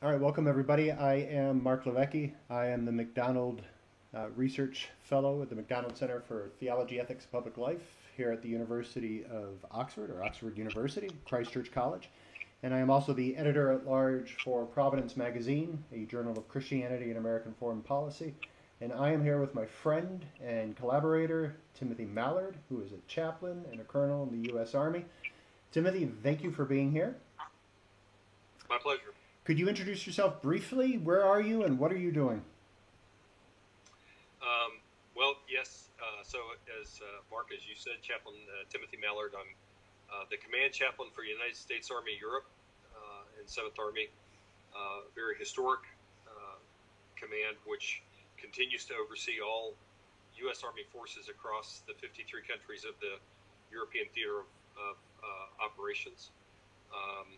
All right, welcome everybody. I am Mark Levecki. I am the McDonald Research Fellow at the McDonald Center for Theology, Ethics, and Public Life here at the University of Oxford, or Oxford University, Christ Church College. And I am also the editor at large for Providence Magazine, a journal of Christianity and American foreign policy. And I am here with my friend and collaborator, Timothy Mallard, who is a chaplain and a colonel in the U.S. Army. Timothy, thank you for being here. My pleasure. Could you introduce yourself briefly? Where are you and what are you doing? Well, yes. So, as Mark, as you said, Chaplain Timothy Mallard, I'm the command chaplain for United States Army Europe and 7th Army, very historic command, which continues to oversee all U.S. Army forces across the 53 countries of the European theater of operations. Um,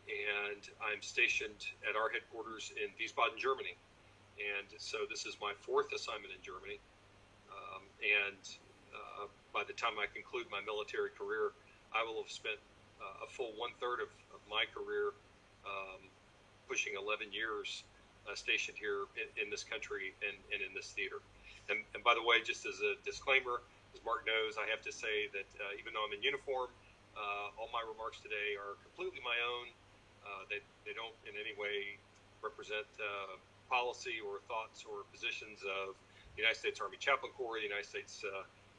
and I'm stationed at our headquarters in Wiesbaden, Germany. And so this is my fourth assignment in Germany. And by the time I conclude my military career, I will have spent a full one-third of my career, pushing 11 years stationed here in this country and in this theater. And by the way, just as a disclaimer, as Mark knows, I have to say that even though I'm in uniform, all my remarks today are completely my own. They don't in any way represent policy or thoughts or positions of the United States Army Chaplain Corps, the United States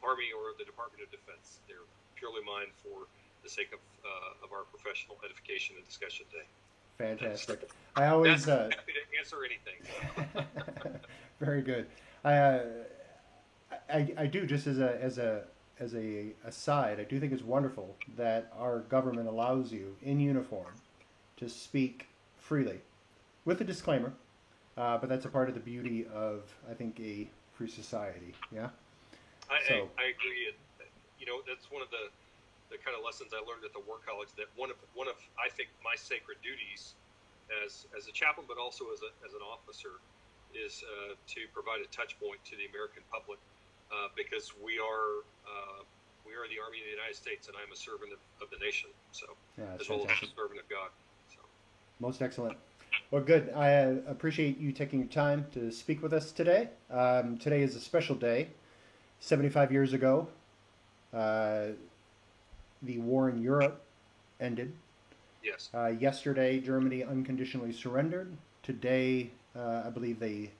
Army, or the Department of Defense. They're purely mine for the sake of our professional edification and discussion today. Fantastic. I always Happy to answer anything. very good. I, uh, I do just as a aside. I do think it's wonderful that our government allows you in uniform to speak freely, with a disclaimer. But that's a part of the beauty of, I think, a free society. Yeah. So I agree. That's one of the kind of lessons I learned at the War College. That one of I think my sacred duties as a chaplain, but also as an officer, is to provide a touch point to the American public, because we are the Army of the United States, and I'm a servant of the nation. So, yeah, that's as well as fantastic. a servant of God. So, Most excellent. Well, good. I appreciate you taking your time to speak with us today. Today is a special day. 75 years ago, uh, the war in Europe ended. yes, Yesterday, Germany unconditionally surrendered. Today, I believe it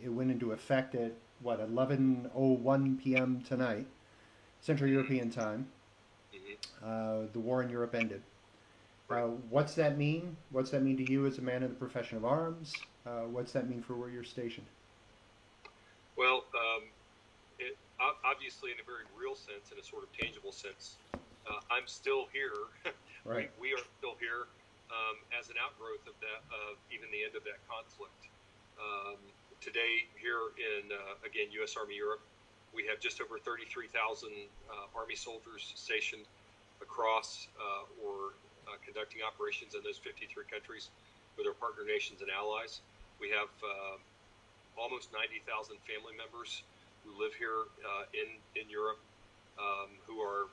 went into effect at what 11:01 p.m. tonight, Central mm-hmm. European time. Mm-hmm. The war in Europe ended. Right. What's that mean? What's that mean to you as a man in the profession of arms? What's that mean for where you're stationed? Well, obviously, in a very real sense, in a sort of tangible sense, I'm still here. we, Right. we are still here as an outgrowth of that, of even the end of that conflict. Today, here in again U.S. Army Europe, we have just over 33,000 Army soldiers stationed across or conducting operations in those 53 countries with our partner nations and allies. We have almost 90,000 family members who live here in Europe, who are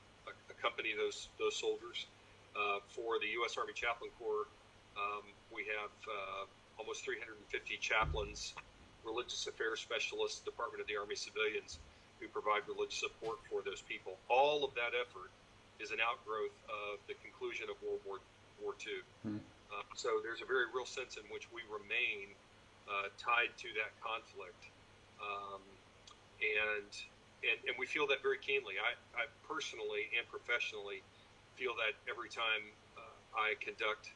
accompany those soldiers. For the U.S. Army Chaplain Corps, we have almost 350 chaplains, religious affairs specialists, Department of the Army civilians who provide religious support for those people. All of that effort is an outgrowth of the conclusion of World War II. Hmm. So there's a very real sense in which we remain tied to that conflict, um, and, and we feel that very keenly. I personally and professionally feel that every time I conduct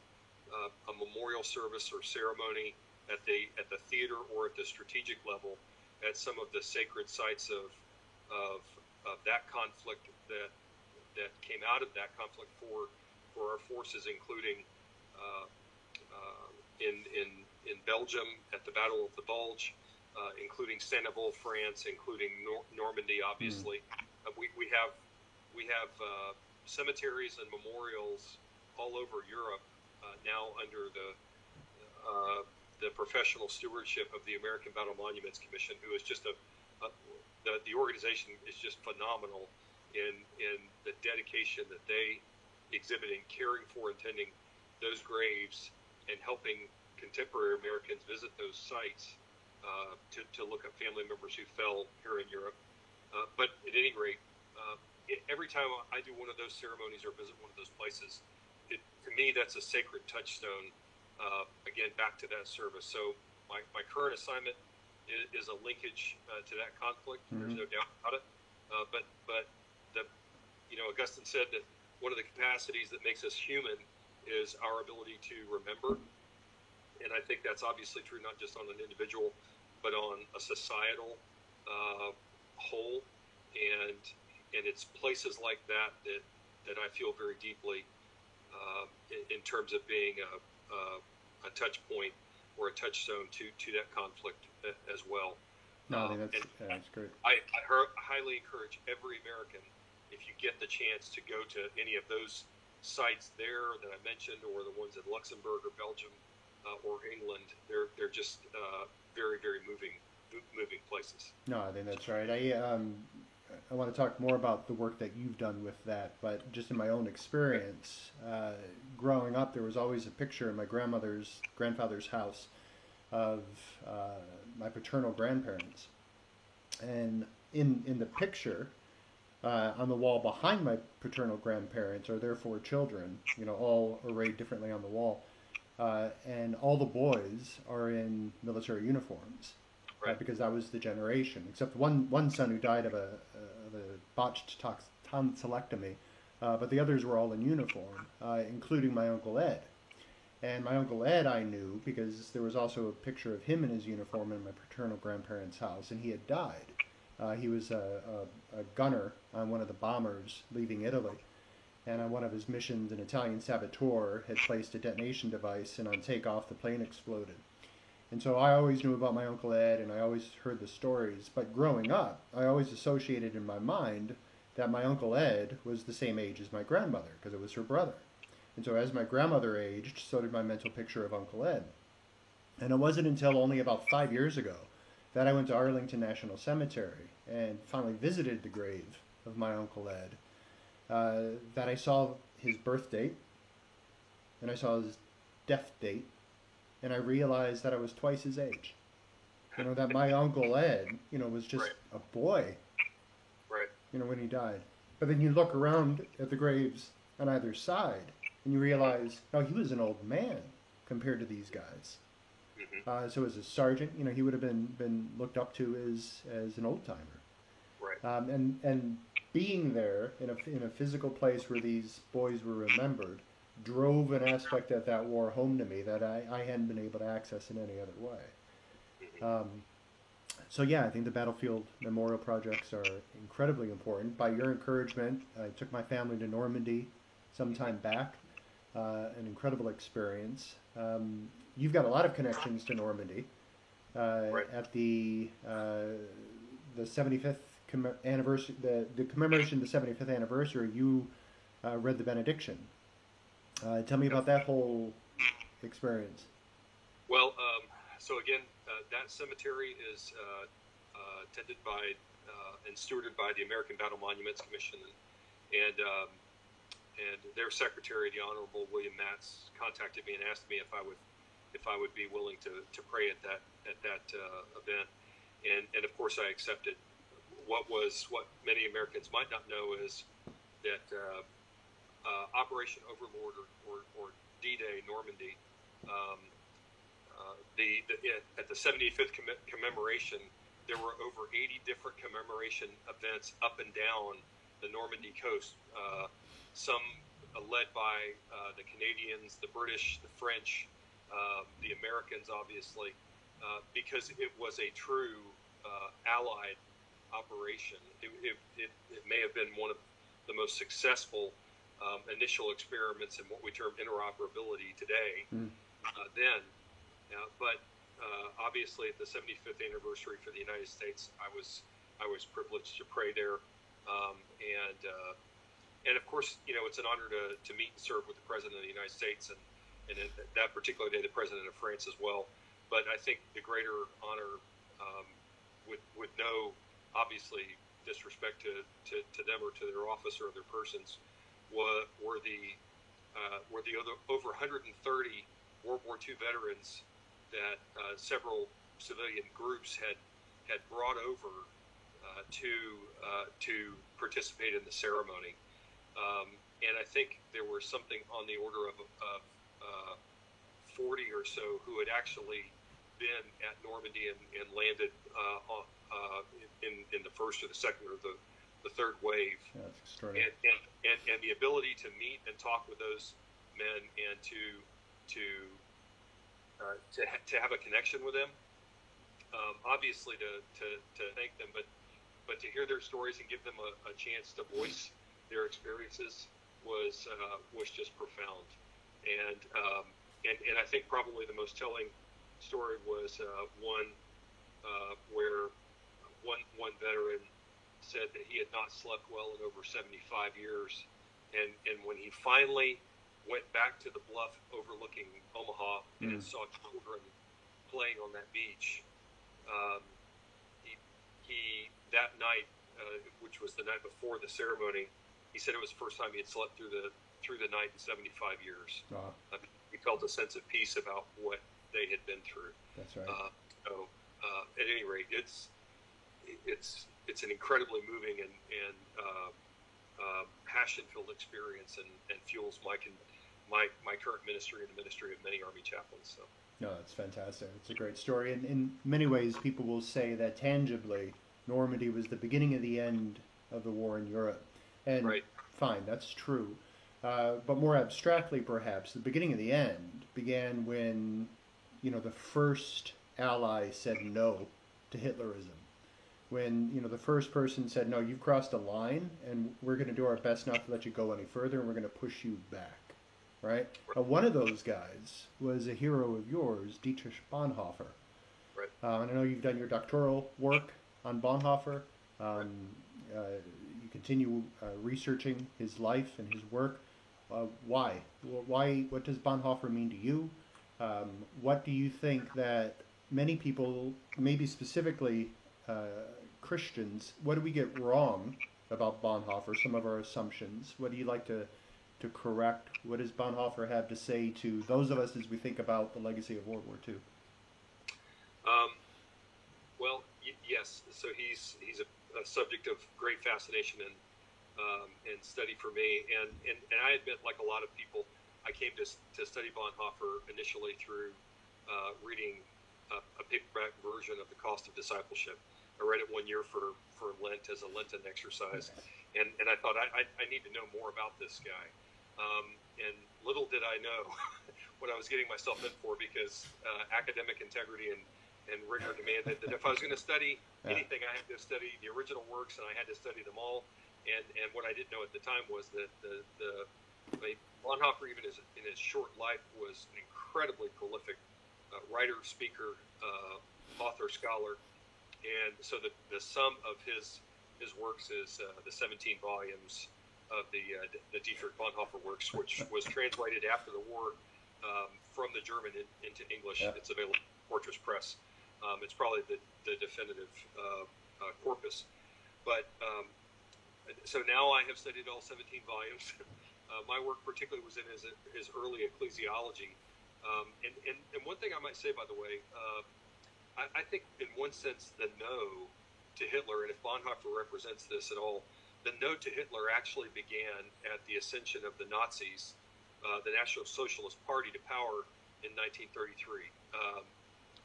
a memorial service or ceremony at the theater or at the strategic level at some of the sacred sites of, of that conflict that came out of that conflict for our forces, including uh, in Belgium at the Battle of the Bulge, including St-Avold, France, including Normandy, Hmm. obviously. We have cemeteries and memorials all over Europe now under the professional stewardship of the American Battle Monuments Commission, who is just the organization is just phenomenal in the dedication that they exhibit in caring for and tending those graves and helping contemporary Americans visit those sites to look up family members who fell here in Europe. But at any rate, every time I do one of those ceremonies or visit one of those places, to me that's a sacred touchstone. Again, back to that service. So my current assignment is a linkage to that conflict. There's no doubt about it. But Augustine said that one of the capacities that makes us human is our ability to remember. And I think that's obviously true not just on an individual, but on a societal whole. And it's places like that I feel very deeply in terms of being a touch point or a touchstone to that conflict as well. No, I think that's great. I highly encourage every American, if you get the chance to go to any of those sites there that I mentioned, or the ones in Luxembourg or Belgium or England, they're just very, very moving places. No, I think that's right. I want to talk more about the work that you've done with that, but just in my own experience, growing up, there was always a picture in my grandfather's house of my paternal grandparents, and in the picture, on the wall behind my paternal grandparents are their 4 children, all arrayed differently on the wall, and all the boys are in military uniforms. Right. Because that was the generation, except one son who died of a botched tonsillectomy, but the others were all in uniform, including my Uncle Ed. And my Uncle Ed I knew because there was also a picture of him in his uniform in my paternal grandparents' house, and he had died. He was a gunner on one of the bombers leaving Italy, and on one of his missions, an Italian saboteur had placed a detonation device, and on takeoff the plane exploded. And so I always knew about my Uncle Ed, and I always heard the stories. But growing up, I always associated in my mind that my Uncle Ed was the same age as my grandmother, because it was her brother. And so as my grandmother aged, so did my mental picture of Uncle Ed. And it wasn't until only about 5 years ago that I went to Arlington National Cemetery and finally visited the grave of my Uncle Ed, that I saw his birth date, and I saw his death date, and I realized that I was twice his age. That my Uncle Ed, was just right. a boy, right? When he died. But then you look around at the graves on either side, and you realize, no, he was an old man compared to these guys. Mm-hmm. So as a sergeant, he would have been looked up to as an old timer. Right. And being there in a physical place where these boys were remembered drove an aspect of that war home to me that I hadn't been able to access in any other way. So yeah, I think the battlefield memorial projects are incredibly important. By your encouragement, I took my family to Normandy some time back, an incredible experience. You've got a lot of connections to Normandy. Right. At the 75th anniversary, the commemoration of the 75th anniversary, you read the benediction. Tell me about that whole experience. Well, so again, that cemetery is tended by and stewarded by the American Battle Monuments Commission, and their secretary, the Honorable William Matz, contacted me and asked me if I would be willing to pray at that event, and of course I accepted. What many Americans might not know is that Operation Overlord or D-Day Normandy, at the 75th commemoration, there were over 80 different commemoration events up and down the Normandy coast, some led by the Canadians, the British, the French, the Americans, obviously, because it was a true allied operation. It may have been one of the most successful initial experiments in what we term interoperability today. Then, but obviously at the 75th anniversary for the United States, I was privileged to pray there, and of course, it's an honor to meet and serve with the President of the United States, and that particular day, the President of France as well. But I think the greater honor would know, obviously, disrespect to them or to their office or their persons, were the over 130 World World War II veterans that several civilian groups had brought over to participate in the ceremony. And I think there were something on the order of 40 or so who had actually been at Normandy and landed in the first or the second or the third wave. Yeah, that's extraordinary. And the ability to meet and talk with those men and to have a connection with them, obviously to thank them, but to hear their stories and give them a chance to voice their experiences was just profound. And I think probably the most telling story was one where one veteran said that he had not slept well in over 75 years, and when he finally went back to the bluff overlooking Omaha and saw children playing on that beach, he that night, which was the night before the ceremony, he said it was the first time he had slept through the night in 75 years. Wow. He felt a sense of peace about what they had been through. That's right. So at any rate, it's an incredibly moving and passion-filled experience, and fuels my current ministry and the ministry of many Army chaplains. So. No, that's fantastic. It's a great story. And in many ways, people will say that tangibly, Normandy was the beginning of the end of the war in Europe. And right. Fine, that's true. But more abstractly, perhaps, the beginning of the end began when, the first ally said no to Hitlerism. When, the first person said, no, you've crossed a line, and we're going to do our best not to let you go any further, and we're going to push you back. Right? One of those guys was a hero of yours, Dietrich Bonhoeffer. Right. And I know you've done your doctoral work on Bonhoeffer. You continue researching his life and his work. Why? What does Bonhoeffer mean to you? What do you think that many people, maybe specifically Christians, what do we get wrong about Bonhoeffer, some of our assumptions? What do you like to correct? What does Bonhoeffer have to say to those of us as we think about the legacy of World War II? Well, yes. So he's a subject of great fascination and study for me. And I admit, like a lot of people, I came to study Bonhoeffer initially through reading a paperback version of The Cost of Discipleship. I read it one year for Lent as a Lenten exercise, and I thought I need to know more about this guy. And little did I know what I was getting myself in for, because academic integrity and rigor demanded that if I was going to study anything, I had to study the original works, and I had to study them all. And what I didn't know at the time was that Bonhoeffer, even in his short life, was an incredibly prolific writer, speaker, author, scholar. And so the sum of his works is the 17 volumes of the Dietrich Bonhoeffer works, which was translated after the war from the German into English. Yeah. It's available at Fortress Press. It's probably the definitive corpus. But so now I have studied all 17 volumes. My work particularly was in his early ecclesiology. And one thing I might say, by the way, I think in one sense the no to Hitler, and if Bonhoeffer represents this at all, the no to Hitler actually began at the ascension of the Nazis, the National Socialist Party, to power in 1933.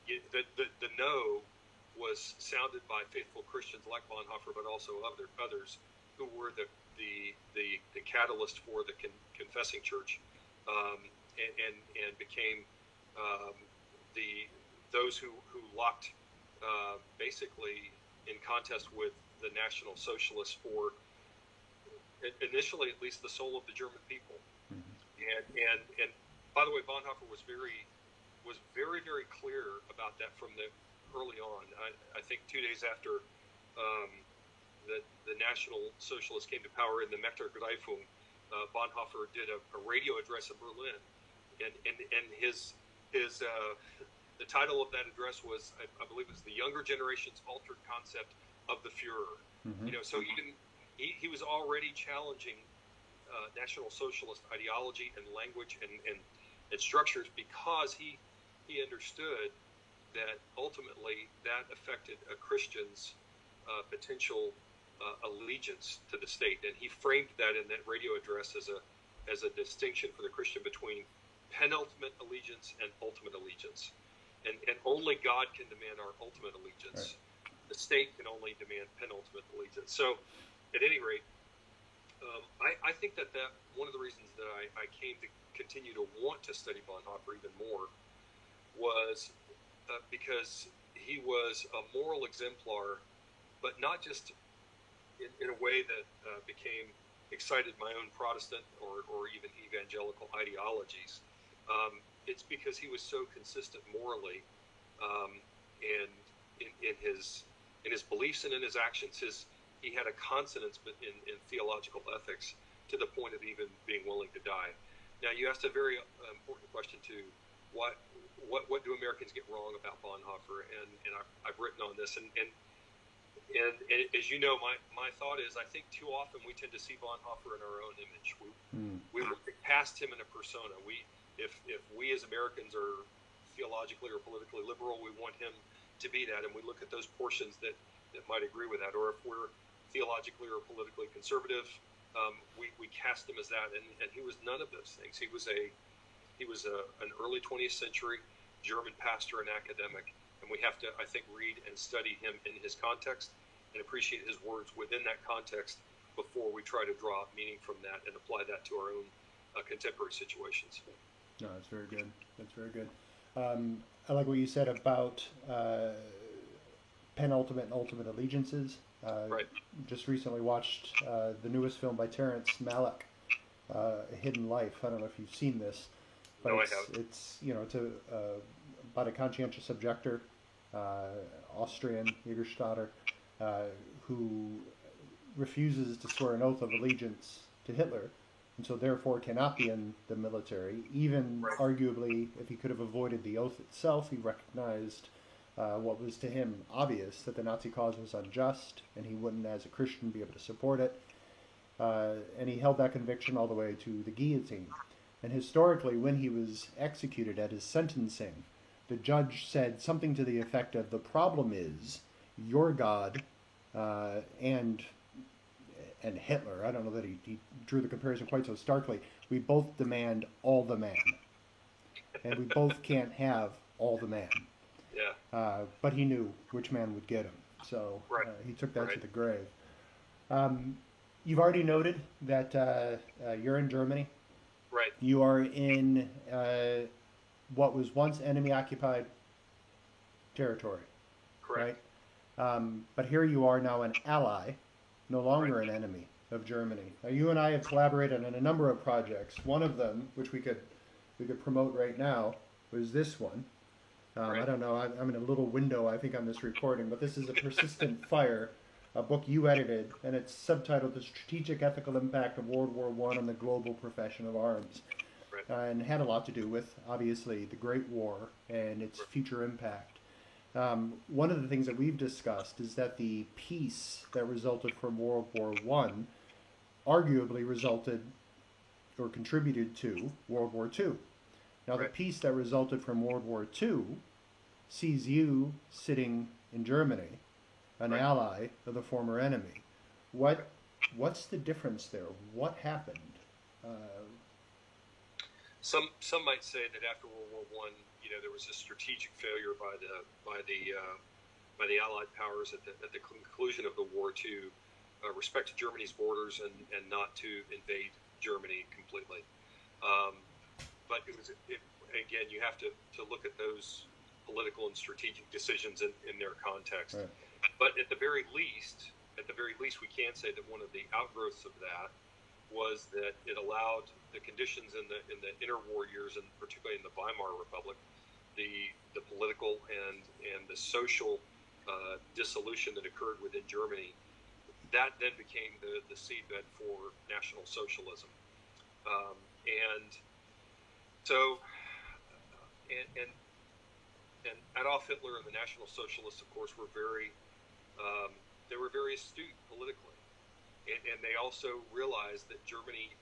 The no was sounded by faithful Christians like Bonhoeffer, but also others who were the catalyst for the confessing church, and became those who locked basically in contest with the National Socialists for initially at least the soul of the German people. Mm-hmm. And by the way, Bonhoeffer was very very clear about that from the early on. I think 2 days after the National Socialists came to power in the Machtergreifung, Bonhoeffer did a radio address in Berlin, and his the title of that address was, I believe, it was the Younger Generation's Altered Concept of the Führer. Mm-hmm. So he was already challenging National Socialist ideology and language and and structures, because he understood that ultimately that affected a Christian's potential allegiance to the state, and he framed that in that radio address as a distinction for the Christian between penultimate allegiance and ultimate allegiance, and only God can demand our ultimate allegiance. Right. The state can only demand penultimate allegiance. So, at any rate, I think that one of the reasons that I came to continue to want to study Bonhoeffer even more was because he was a moral exemplar, but not just in a way that excited my own Protestant or even evangelical ideologies. It's because he was so consistent morally, and in his beliefs and in his actions. He had a consonance in theological ethics to the point of even being willing to die. Now, you asked a very important question too. What do Americans get wrong about Bonhoeffer? And I've written on this, and as you know, my thought is, I think too often we tend to see Bonhoeffer in our own image. We look past him in a persona. If we as Americans are theologically or politically liberal, we want him to be that, and we look at those portions that might agree with that. Or if we're theologically or politically conservative, we cast him as that, and he was none of those things. He was an early 20th century German pastor and academic, and we have to, I think, read and study him in his context and appreciate his words within that context before we try to draw meaning from that and apply that to our own contemporary situations. No, that's very good. That's very good. I like what you said about penultimate and ultimate allegiances. Right. Just recently watched the newest film by Terrence Malick, A Hidden Life. I don't know if you've seen this, but no, it's about a conscientious objector, Austrian, Jägerstätter, who refuses to swear an oath of allegiance to Hitler, and so therefore cannot be in the military. Even right. Arguably, if he could have avoided the oath itself, he recognized what was to him obvious, that the Nazi cause was unjust, and he wouldn't, as a Christian, be able to support it. And he held that conviction all the way to the guillotine. And historically, when he was executed at his sentencing, the judge said something to the effect of, the problem is your God and Hitler. I don't know that he drew the comparison quite so starkly. We both demand all the man. And we both can't have all the man. Yeah. But he knew which man would get him. So right. He took that right. to the grave. You've already noted that you're in Germany. Right. You are in what was once enemy-occupied territory. Correct. Right? But here you are now an ally, no longer right. an enemy of Germany. Now, you and I have collaborated on a number of projects. One of them, which we could promote right now, was this one. Right. I don't know, I'm in a little window, I think, on this recording, but this is A Persistent Fire, a book you edited, and it's subtitled The Strategic Ethical Impact of World War I on the Global Profession of Arms. Right. And had a lot to do with, obviously, the Great War and its future impact. One of the things that we've discussed is that the peace that resulted from World War I arguably resulted or contributed to World War II. Now, right. the peace that resulted from World War II sees you sitting in Germany, an right. ally of the former enemy. What's the difference there? What happened? Some might say that after World War I, there was a strategic failure by the Allied powers at the conclusion of the war to respect Germany's borders and not to invade Germany completely. But again, you have to look at those political and strategic decisions in their context. Right. But at the very least, we can say that one of the outgrowths of that was that it allowed the conditions in the interwar years, and particularly in the Weimar Republic, the political and the social dissolution that occurred within Germany. That then became the seedbed for National Socialism, and so and Adolf Hitler and the National Socialists, of course, were very astute politically, and they also realized that Germany,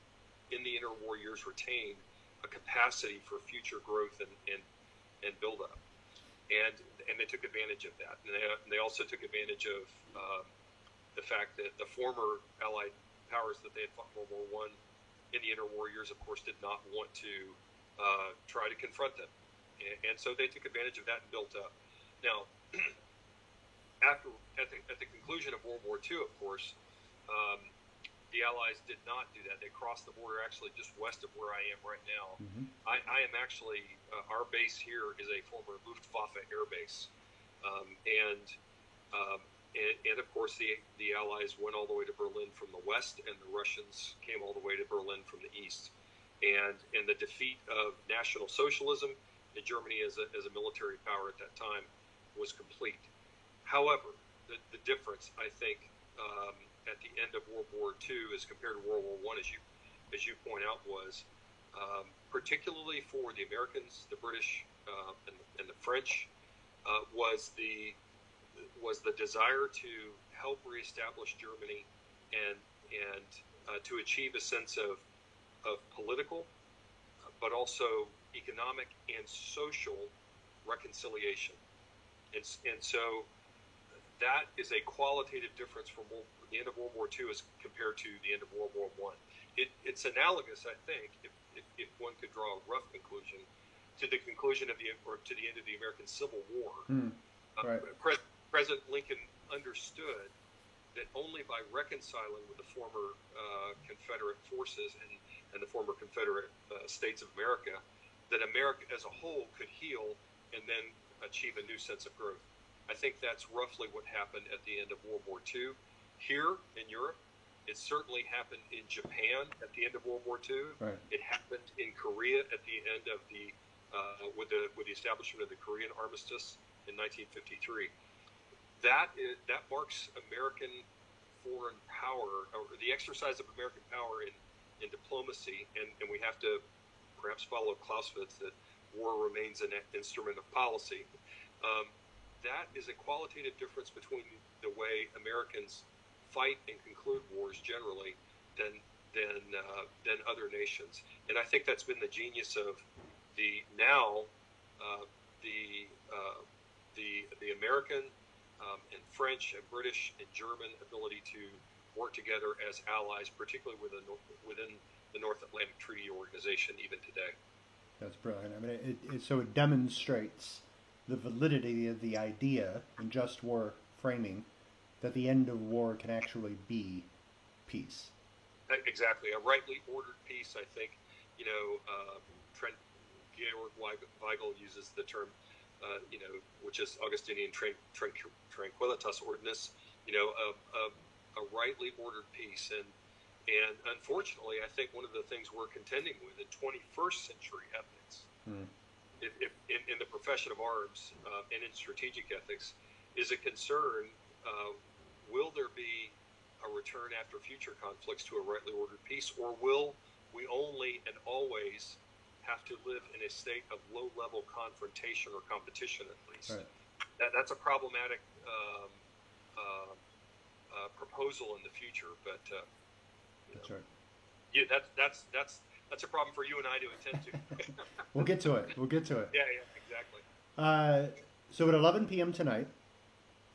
in the interwar years, retained a capacity for future growth and buildup. And they took advantage of that. And they also took advantage of the fact that the former Allied powers that they had fought World War I in the interwar years, of course, did not want to try to confront them. And so they took advantage of that and built up. Now, at the conclusion of World War II, of course, the Allies did not do that. They crossed the border actually just west of where I am right now. Mm-hmm. I am actually, our base here is a former Luftwaffe air base. And of course, the Allies went all the way to Berlin from the west, and the Russians came all the way to Berlin from the east. And the defeat of National Socialism in Germany as a military power at that time was complete. However, the difference, I think, at the end of World War II as compared to World War I, as you point out, was particularly for the Americans, the British, and the French, was the desire to help reestablish Germany and to achieve a sense of political, but also economic and social reconciliation. And so that is a qualitative difference from the end of World War II as compared to the end of World War I. It's analogous, I think, if one could draw a rough conclusion, to the conclusion to the end of the American Civil War. Right. President Lincoln understood that only by reconciling with the former Confederate forces and the former Confederate States of America, that America as a whole could heal and then achieve a new sense of growth. I think that's roughly what happened at the end of World War II. Here in Europe, it certainly happened in Japan at the end of World War II. Right. It happened in Korea at the end of with the establishment of the Korean Armistice in 1953. That marks American foreign power, or the exercise of American power in diplomacy, and we have to perhaps follow Clausewitz that war remains an instrument of policy. That is a qualitative difference between the way Americans fight and conclude wars generally than other nations. And I think that's been the genius of the American and French and British and German ability to work together as allies, particularly within the North Atlantic Treaty Organization, even today. That's brilliant. I mean, it demonstrates the validity of the idea in just war framing that the end of war can actually be peace. Exactly. A rightly ordered peace, I think, Georg Weigel uses the term, which is Augustinian tranquilitas ordinus, a rightly ordered peace. And unfortunately, I think one of the things we're contending with in 21st century ethics, if in the profession of arms and in strategic ethics, is a concern, will there be a return after future conflicts to a rightly ordered peace, or will we only and always have to live in a state of low-level confrontation or competition, at least? Right. That's a problematic proposal in the future, but that's right. Yeah, that's a problem for you and I to attend to. We'll get to it. Yeah, exactly. So at 11 p.m. tonight,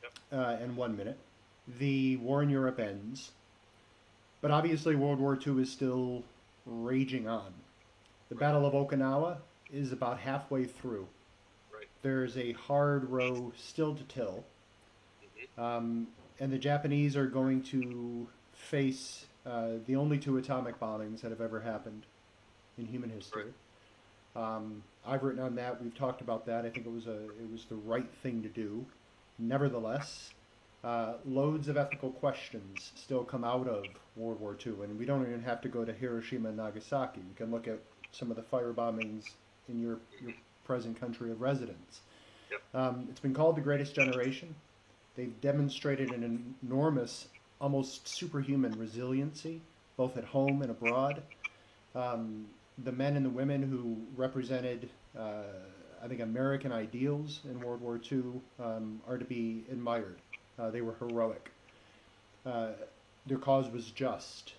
yep. And 1 minute, the war in Europe ends. But obviously World War II is still raging on. The Right. Battle of Okinawa is about halfway through. Right. There's a hard row still to till. Mm-hmm. And the Japanese are going to face the only 2 atomic bombings that have ever happened in human history. Right. I've written on that. We've talked about that. I think it was the right thing to do. Nevertheless, loads of ethical questions still come out of World War II, and we don't even have to go to Hiroshima and Nagasaki. We can look at some of the fire bombings in your present country of residence. Yep. It's been called the Greatest Generation. They've demonstrated an enormous, almost superhuman resiliency, both at home and abroad. The men and the women who represented, I think, American ideals in World War II are to be admired. They were heroic. Their cause was just,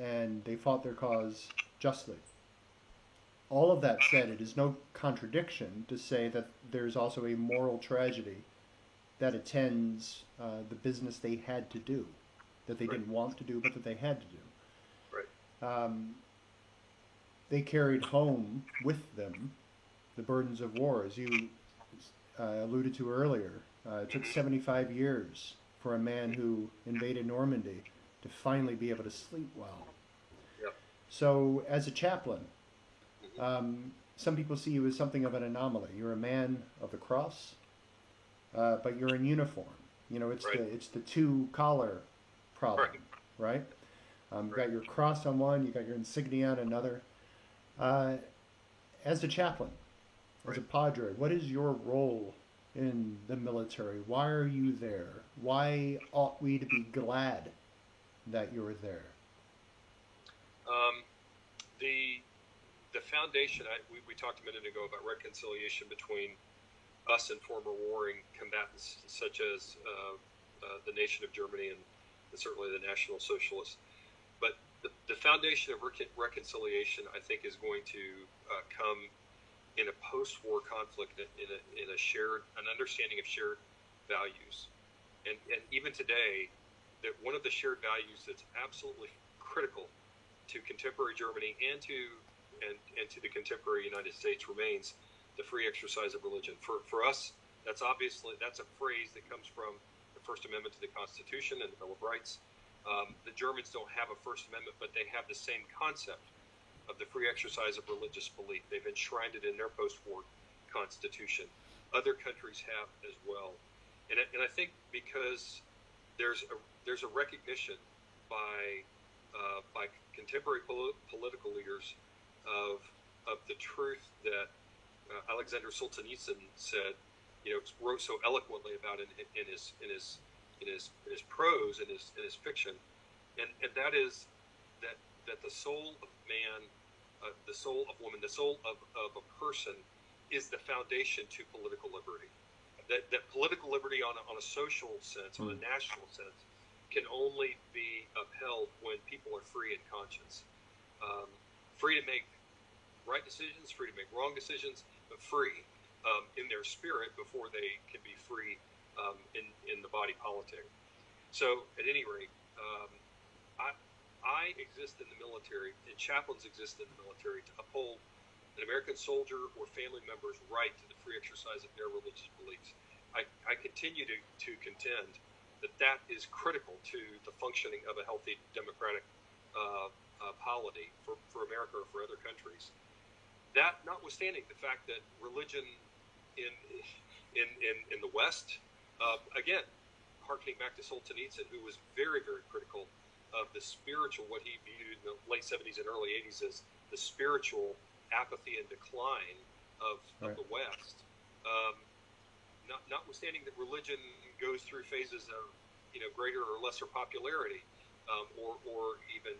and they fought their cause justly. all of that said, it is no contradiction to say that there's also a moral tragedy that attends the business they had to do, that they Right. didn't want to do, but that they had to do. Right. They carried home with them the burdens of war, as you alluded to earlier. It took 75 years for a man who invaded Normandy to finally be able to sleep well. Yep. So, as a chaplain, Mm-hmm. some people see you as something of an anomaly. You're a man of the cross, but you're in uniform. You know, Right. it's the two collar problem, Right. right? You Right. got your cross on one, you got your insignia on another. Uh, as a chaplain, as a Right. padre, what is your role in the military? Why are you there? Why ought we to be glad that you're there? Um, the the foundation. We talked a minute ago about reconciliation between us and former warring combatants, such as the nation of Germany and certainly the National Socialists. But the foundation of reconciliation, I think, is going to come in a post-war conflict in a shared an understanding of shared values, and even today, that one of the shared values that's absolutely critical to contemporary Germany and to the contemporary United States remains the free exercise of religion. For us, that's a phrase that comes from the First Amendment to the Constitution and the Bill of Rights. The Germans don't have a First Amendment, but they have the same concept of the free exercise of religious belief. They've enshrined it in their post-war constitution. Other countries have as well, and I think because there's a recognition by contemporary political leaders of the truth that Alexander Solzhenitsyn said, wrote so eloquently about in his prose and his fiction, and that is that the soul of man, the soul of woman, the soul of a person is the foundation to political liberty. That political liberty on a social sense, on a national sense, can only be upheld when people are free in conscience, free to make right decisions, free to make wrong decisions, but free in their spirit before they can be free in the body politic. So, at any rate, I exist in the military, and chaplains exist in the military to uphold an American soldier or family member's right to the free exercise of their religious beliefs. I continue to contend that is critical to the functioning of a healthy democratic polity for America or for other countries. That notwithstanding the fact that religion in the West, again, harkening back to Solzhenitsyn, who was very, very critical of the spiritual, what he viewed in the late 70s and early 80s as the spiritual apathy and decline of the West. Notwithstanding that religion goes through phases of greater or lesser popularity, or even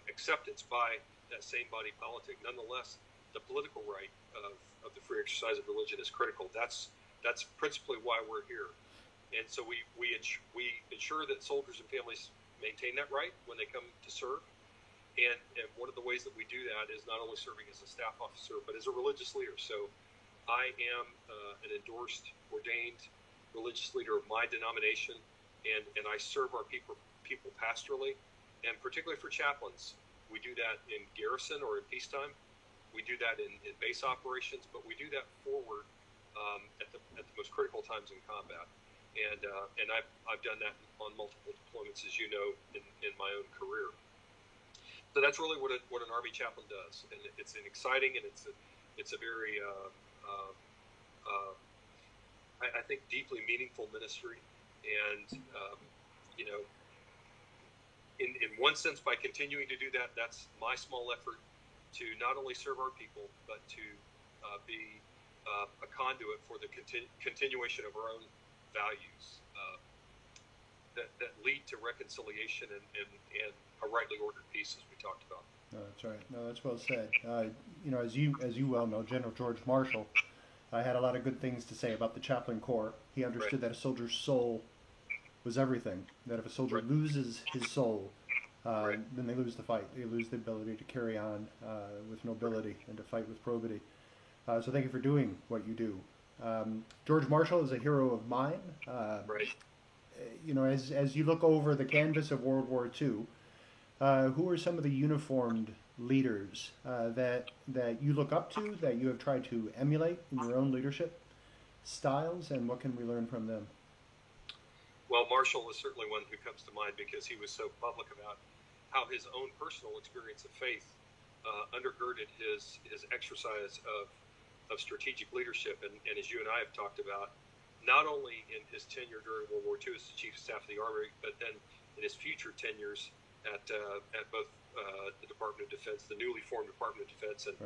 acceptance by that same body politic, nonetheless, the political right of the free exercise of religion is critical. That's principally why we're here, and so we ensure that soldiers and families maintain that right when they come to serve. And one of the ways that we do that is not only serving as a staff officer, but as a religious leader. So I am an endorsed, ordained religious leader of my denomination, and I serve our people pastorally, and particularly for chaplains. We do that in garrison or in peacetime. We do that in base operations, but we do that forward at the most critical times in combat. And I've done that on multiple deployments, as you know, in my own career. So that's really what an Army chaplain does, and it's an exciting and it's a very I think deeply meaningful ministry. And in one sense, by continuing to do that, that's my small effort to not only serve our people, but to be a conduit for the continuation of our own values that lead to reconciliation and a rightly ordered peace, as we talked about. No, that's right. No, that's well said. As you well know, General George Marshall had a lot of good things to say about the chaplain corps. He understood that a soldier's soul was everything. That if a soldier loses his soul, Right. then they lose the fight. They lose the ability to carry on with nobility and to fight with probity. So thank you for doing what you do. George Marshall is a hero of mine. Right. As you look over the canvas of World War II, who are some of the uniformed leaders that you look up to, that you have tried to emulate in your own leadership styles, and what can we learn from them? Well, Marshall is certainly one who comes to mind because he was so public about how his own personal experience of faith undergirded his exercise of strategic leadership. And as you and I have talked about, not only in his tenure during World War II as the Chief of Staff of the Army, but then in his future tenures at both the Department of Defense, the newly formed Department of Defense, and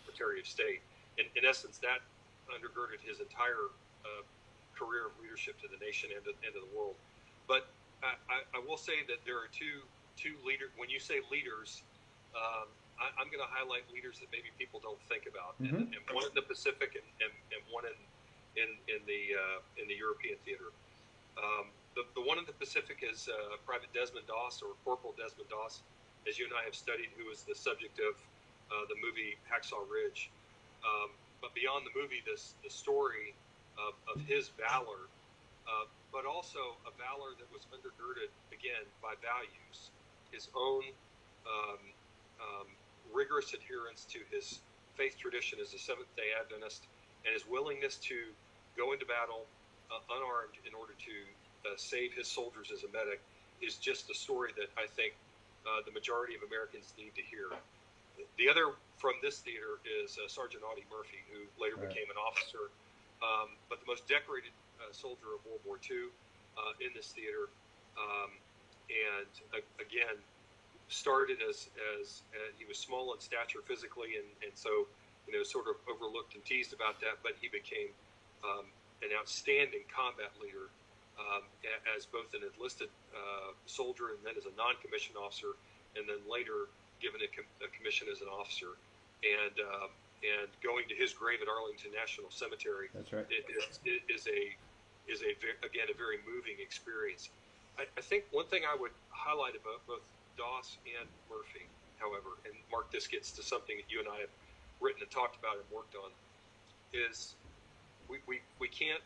Secretary of State. In essence, that undergirded his entire career of leadership to the nation and to the world. But I will say that there are two leaders. When you say leaders, I'm going to highlight leaders that maybe people don't think about, and one in the Pacific and one in the European theater. The one in the Pacific is Private Desmond Doss, or Corporal Desmond Doss, as you and I have studied, who was the subject of the movie Hacksaw Ridge. But beyond the movie, the story of his valor, but also a valor that was undergirded, again, by values, his own rigorous adherence to his faith tradition as a Seventh-day Adventist, and his willingness to go into battle unarmed in order to save his soldiers as a medic, is just a story that I think the majority of Americans need to hear. The other from this theater is Sergeant Audie Murphy, who later became an officer, but the most decorated soldier of World War II in this theater, and again, started as he was small in stature physically, and so sort of overlooked and teased about that, but he became an outstanding combat leader as both an enlisted soldier and then as a non-commissioned officer, and then later given a commission as an officer, and going to his grave at Arlington National Cemetery. That's right. It is again a very moving experience. I think one thing I would highlight about both Doss and Murphy, however, and Mark, this gets to something that you and I have written and talked about and worked on, is we can't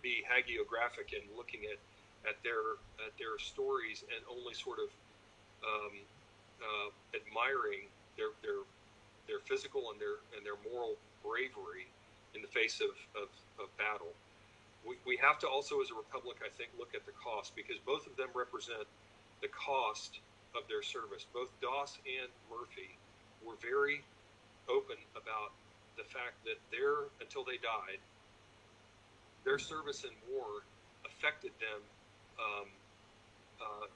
be hagiographic in looking at their stories and only sort of admiring their physical and their moral bravery in the face of battle. We have to also, as a republic, I think, look at the cost, because both of them represent the cost of their service. Both Doss and Murphy were very open about the fact that until they died, their service in war affected them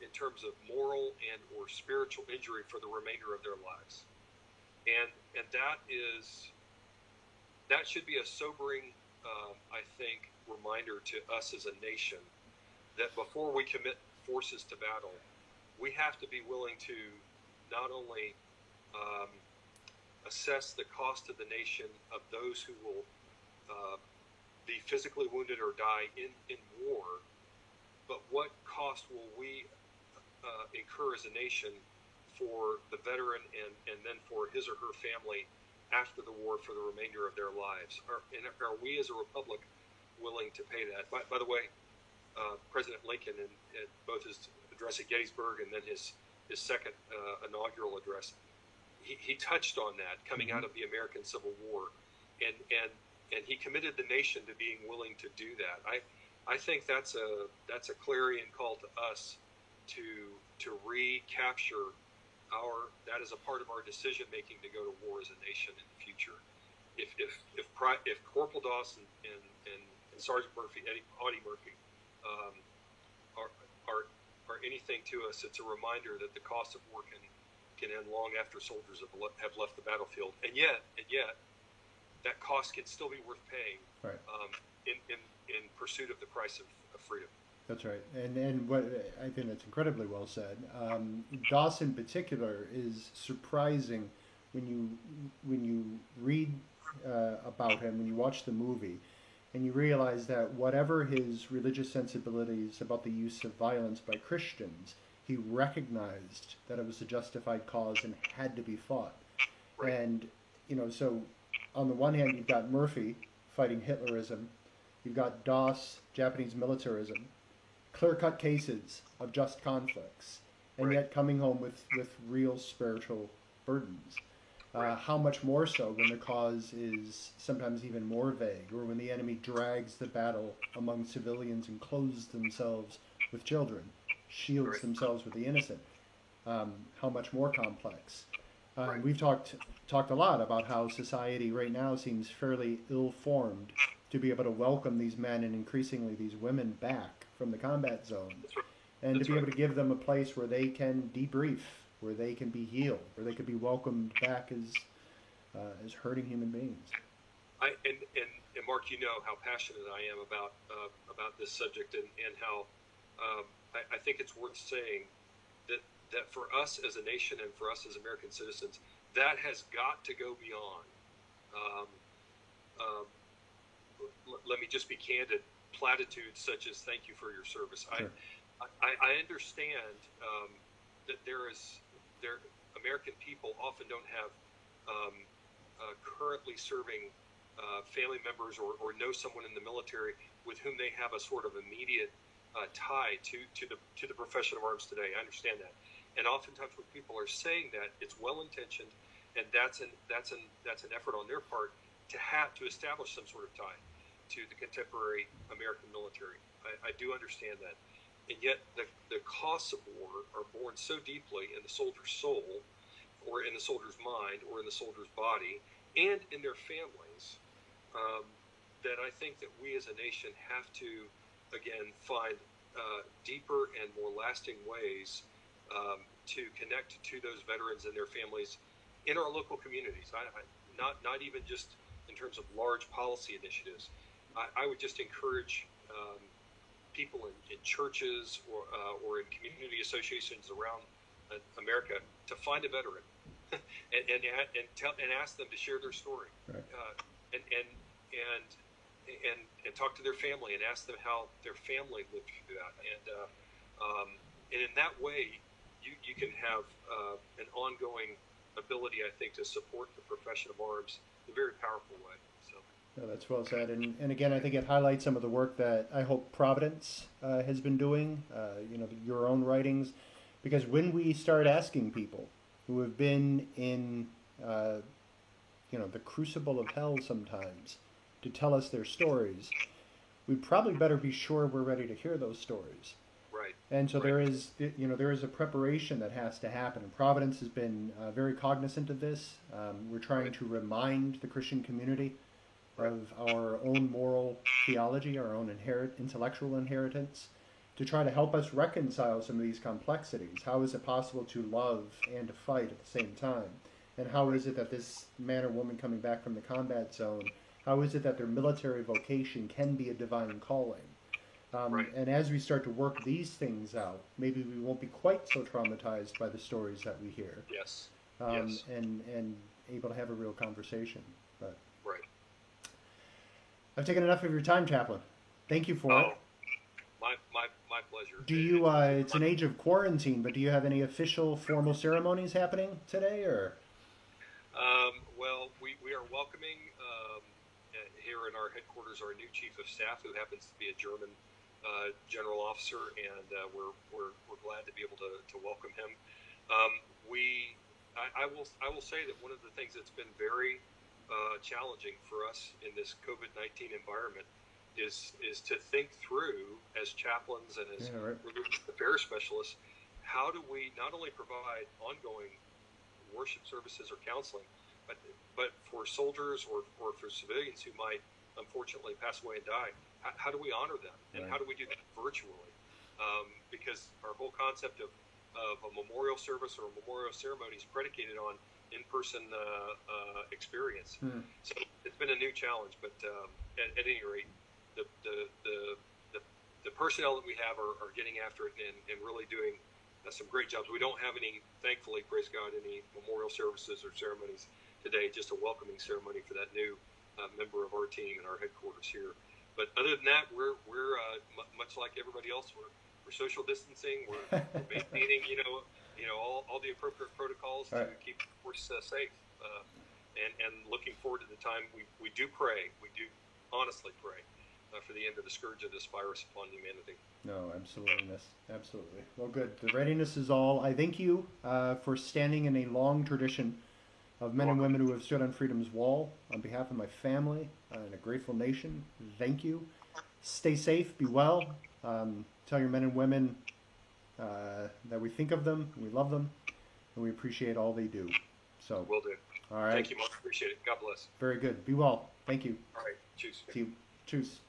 in terms of moral and or spiritual injury for the remainder of their lives. And that should be a sobering, I think, reminder to us as a nation that before we commit forces to battle, we have to be willing to not only assess the cost to the nation of those who will be physically wounded or die in war, but what cost will we incur as a nation for the veteran and then for his or her family after the war for the remainder of their lives? Are we as a republic willing to pay that? By the way, President Lincoln, in both his address at Gettysburg and then his second inaugural address, he touched on that coming out of the American Civil War, and he committed the nation to being willing to do that. I think that's a clarion call to us to recapture that as a part of our decision making to go to war as a nation in the future. If Corporal Doss and Sergeant Murphy, Audie Murphy, are anything to us, it's a reminder that the cost of war can end long after soldiers have left the battlefield, and yet that cost can still be worth paying, right, in pursuit of the price of freedom. That's right, and what I think that's incredibly well said. Doss in particular is surprising when you read about him, when you watch the movie, and you realize that whatever his religious sensibilities about the use of violence by Christians, he recognized that it was a justified cause and had to be fought. Right. And, so on the one hand, you've got Murphy fighting Hitlerism, you've got Doss, Japanese militarism, clear-cut cases of just conflicts, and Right. yet coming home with real spiritual burdens. Right. How much more so when the cause is sometimes even more vague, or when the enemy drags the battle among civilians and clothes themselves with children, shields Right. themselves with the innocent. How much more complex. Right. We've talked a lot about how society right now seems fairly ill-formed to be able to welcome these men and increasingly these women back from the combat zone, That's right. and That's to be able right. to give them a place where they can debrief, where they can be healed, where they could be welcomed back as hurting human beings. And Mark, you know how passionate I am about this subject, and how I think it's worth saying that for us as a nation and for us as American citizens, that has got to go beyond. Um, um, Let me just be candid. Platitudes such as "Thank you for your service." Sure. I understand that American people often don't have currently serving family members or know someone in the military with whom they have a sort of immediate tie to the profession of arms today. I understand that, and oftentimes when people are saying that, it's well intentioned, and that's an effort on their part to establish some sort of tie to the contemporary American military. I do understand that. And yet the costs of war are borne so deeply in the soldier's soul, or in the soldier's mind, or in the soldier's body, and in their families, that I think that we as a nation have to, again, find deeper and more lasting ways to connect to those veterans and their families in our local communities. Not even just in terms of large policy initiatives. I would just encourage people in churches or in community associations around America to find a veteran and ask them to share their story, Right. and talk to their family and ask them how their family lived through that, and in that way you can have an ongoing ability, I think, to support the profession of arms in a very powerful way. No, that's well said. And again, I think it highlights some of the work that I hope Providence has been doing, your own writings. Because when we start asking people who have been in, the crucible of hell sometimes to tell us their stories, we'd probably better be sure we're ready to hear those stories. Right. And so Right. there is a preparation that has to happen. And Providence has been very cognizant of this. We're trying Right. to remind the Christian community Right. of our own moral theology, our own intellectual inheritance, to try to help us reconcile some of these complexities. How is it possible to love and to fight at the same time? And how is it that this man or woman coming back from the combat zone, how is it that their military vocation can be a divine calling? Right. And as we start to work these things out, maybe we won't be quite so traumatized by the stories that we hear. Yes. Yes. Yes. And able to have a real conversation. But Right. I've taken enough of your time, Chaplain. Thank you for it. My pleasure. Do you? It's an age of quarantine, but do you have any official, formal ceremonies happening today, or? Well, we are welcoming here in our headquarters our new chief of staff, who happens to be a German general officer, and we're glad to be able to welcome him. I will say that one of the things that's been very challenging for us in this COVID-19 environment is to think through, as chaplains and as religious affairs specialists, how do we not only provide ongoing worship services or counseling, but for soldiers or for civilians who might unfortunately pass away and die, how do we honor them, and how do we do that virtually? Because our whole concept of a memorial service or a memorial ceremony is predicated on in-person experience. So it's been a new challenge, but at any rate, the personnel that we have are getting after it and really doing some great jobs. We don't have any, thankfully, praise God, any memorial services or ceremonies today, just a welcoming ceremony for that new member of our team in our headquarters here. But other than that, we're much like everybody else. We're social distancing. We're maintaining, all the appropriate protocols to keep the force safe. And looking forward to the time we do pray. We do honestly pray for the end of the scourge of this virus upon humanity. No, absolutely, absolutely. Well, good. The readiness is all. I thank you for standing in a long tradition of men and women who have stood on freedom's wall. On behalf of my family and a grateful nation, thank you. Stay safe, be well. Tell your men and women that we think of them, we love them, and we appreciate all they do. So, will do. All right. Thank you, Mark. Appreciate it. God bless. Very good. Be well. Thank you. All right. Cheers. See you. Cheers.